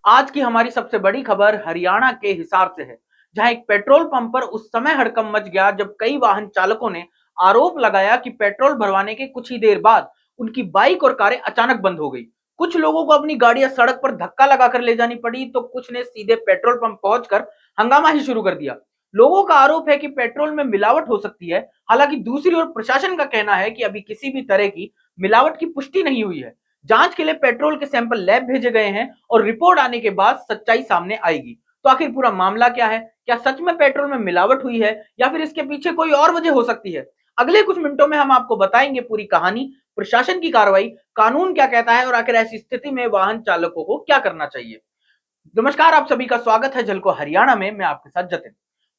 आज की हमारी सबसे बड़ी खबर हरियाणा के हिसार से है, जहां एक पेट्रोल पंप पर उस समय हड़कंप मच गया जब कई वाहन चालकों ने आरोप लगाया कि पेट्रोल भरवाने के कुछ ही देर बाद उनकी बाइक और कारें अचानक बंद हो गई। कुछ लोगों को अपनी गाड़ियां सड़क पर धक्का लगाकर ले जानी पड़ी, तो कुछ ने सीधे पेट्रोल पंप पहुंचकर हंगामा ही शुरू कर दिया। लोगों का आरोप है कि पेट्रोल में मिलावट हो सकती है। हालांकि दूसरी ओर प्रशासन का कहना है कि अभी किसी भी तरह की मिलावट की पुष्टि नहीं हुई है। जांच के लिए पेट्रोल के सैंपल लैब भेजे गए हैं और रिपोर्ट आने के बाद सच्चाई सामने आएगी। तो आखिर पूरा मामला क्या है? क्या सच में पेट्रोल में मिलावट हुई है या फिर इसके पीछे कोई और वजह हो सकती है? अगले कुछ मिनटों में हम आपको बताएंगे पूरी कहानी, प्रशासन की कार्रवाई, कानून क्या कहता है और आखिर ऐसी स्थिति में वाहन चालकों को क्या करना चाहिए। नमस्कार, आप सभी का स्वागत है झलको हरियाणा में। मैं आपके साथ जतिन।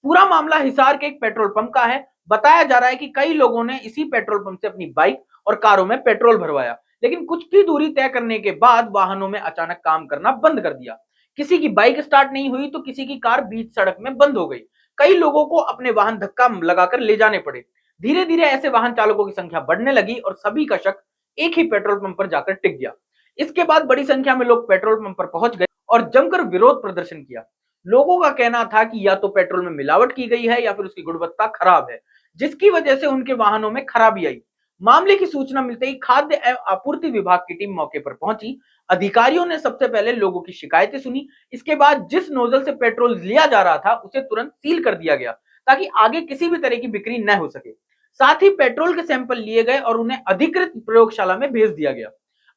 पूरा मामला हिसार के एक पेट्रोल पंप का है। बताया जा रहा है कि कई लोगों ने इसी पेट्रोल पंप से अपनी बाइक और कारों में पेट्रोल भरवाया, लेकिन कुछ की दूरी तय करने के बाद वाहनों में अचानक काम करना बंद कर दिया। किसी की बाइक स्टार्ट नहीं हुई तो किसी की कार बीच सड़क में बंद हो गई। कई लोगों को अपने वाहन धक्का लगाकर ले जाने पड़े। धीरे धीरे ऐसे वाहन चालकों की संख्या बढ़ने लगी और सभी का शक एक ही पेट्रोल पंप पर जाकर टिक गया। इसके बाद बड़ी संख्या में लोग पेट्रोल पंप पर पहुंच गए और जमकर विरोध प्रदर्शन किया। लोगों का कहना था कि या तो पेट्रोल में मिलावट की गई है या फिर उसकी गुणवत्ता खराब है, जिसकी वजह से उनके वाहनों में खराबी आई। मामले की सूचना मिलते ही खाद्य एवं आपूर्ति विभाग की टीम मौके पर पहुंची। अधिकारियों ने सबसे पहले लोगों की शिकायतें सुनी। इसके बाद जिस नोजल से पेट्रोल लिया जा रहा था उसे तुरंत सील कर दिया गया, ताकि आगे किसी भी तरह की बिक्री न हो सके। साथ ही पेट्रोल के सैंपल लिए गए और उन्हें अधिकृत प्रयोगशाला में भेज दिया गया।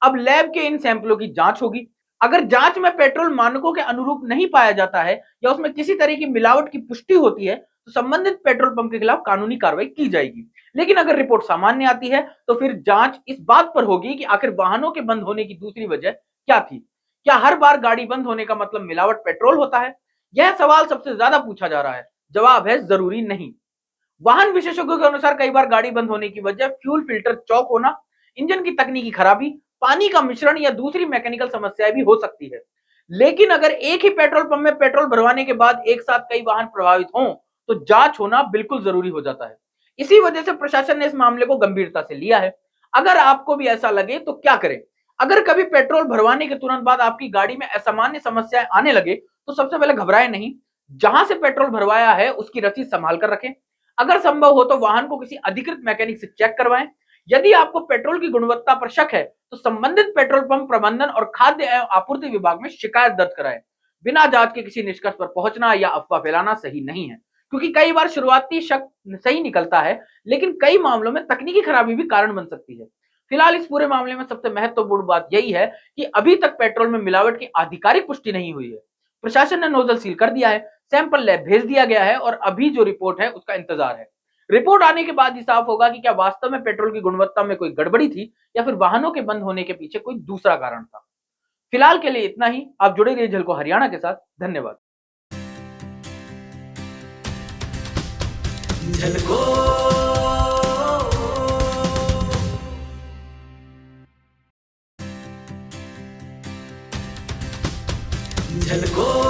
अब लैब के इन सैंपलों की जांच होगी। अगर जांच में पेट्रोल मानकों के अनुरूप नहीं पाया जाता है या उसमें किसी तरह की मिलावट की पुष्टि होती है, तो संबंधित पेट्रोल पंप के खिलाफ कानूनी कार्रवाई की जाएगी। लेकिन अगर रिपोर्ट सामान्य आती है तो फिर जांच इस बात पर होगी कि आखिर वाहनों के बंद होने की दूसरी वजह क्या थी। क्या हर बार गाड़ी बंद होने का मतलब मिलावट पेट्रोल होता है? यह सवाल सबसे ज्यादा पूछा जा रहा है। जवाब है, जरूरी नहीं। वाहन विशेषज्ञों के अनुसार कई बार गाड़ी बंद होने की वजह फ्यूल फिल्टर चौक होना, इंजन की तकनीकी खराबी, पानी का मिश्रण या दूसरी मैकेनिकल समस्याएं भी हो सकती है। लेकिन अगर एक ही पेट्रोल पंप में पेट्रोल भरवाने के बाद एक साथ कई वाहन प्रभावित हों, तो जांच होना बिल्कुल जरूरी हो जाता है। इसी वजह से प्रशासन ने इस मामले को गंभीरता से लिया है। अगर आपको भी ऐसा लगे तो क्या करें? अगर कभी पेट्रोल भरवाने के तुरंत बाद आपकी गाड़ी में असामान्य समस्याएं आने लगे, तो सबसे पहले घबराएं नहीं। जहां से पेट्रोल भरवाया है उसकी रसीद संभाल कर रखें। अगर संभव हो तो वाहन को किसी अधिकृत मैकेनिक से चेक करवाएं। यदि आपको पेट्रोल की गुणवत्ता पर शक है तो संबंधित पेट्रोल पंप प्रबंधन और खाद्य एवं आपूर्ति विभाग में शिकायत दर्ज कराएं। बिना जांच के किसी निष्कर्ष पर पहुंचना या अफवाह फैलाना सही नहीं है, क्योंकि कई बार शुरुआती शक सही निकलता है, लेकिन कई मामलों में तकनीकी खराबी भी कारण बन सकती है। फिलहाल इस पूरे मामले में सबसे महत्वपूर्ण बात यही है कि अभी तक पेट्रोल में मिलावट की आधिकारिक पुष्टि नहीं हुई है। प्रशासन ने नोजल सील कर दिया है, सैंपल लैब भेज दिया गया है और अभी जो रिपोर्ट है उसका इंतजार है। रिपोर्ट आने के बाद ही साफ होगा कि क्या वास्तव में पेट्रोल की गुणवत्ता में कोई गड़बड़ी थी या फिर वाहनों के बंद होने के पीछे कोई दूसरा कारण था। फिलहाल के लिए इतना ही। आप जुड़े रहिए झलको हरियाणा के साथ। धन्यवाद। झलको झलको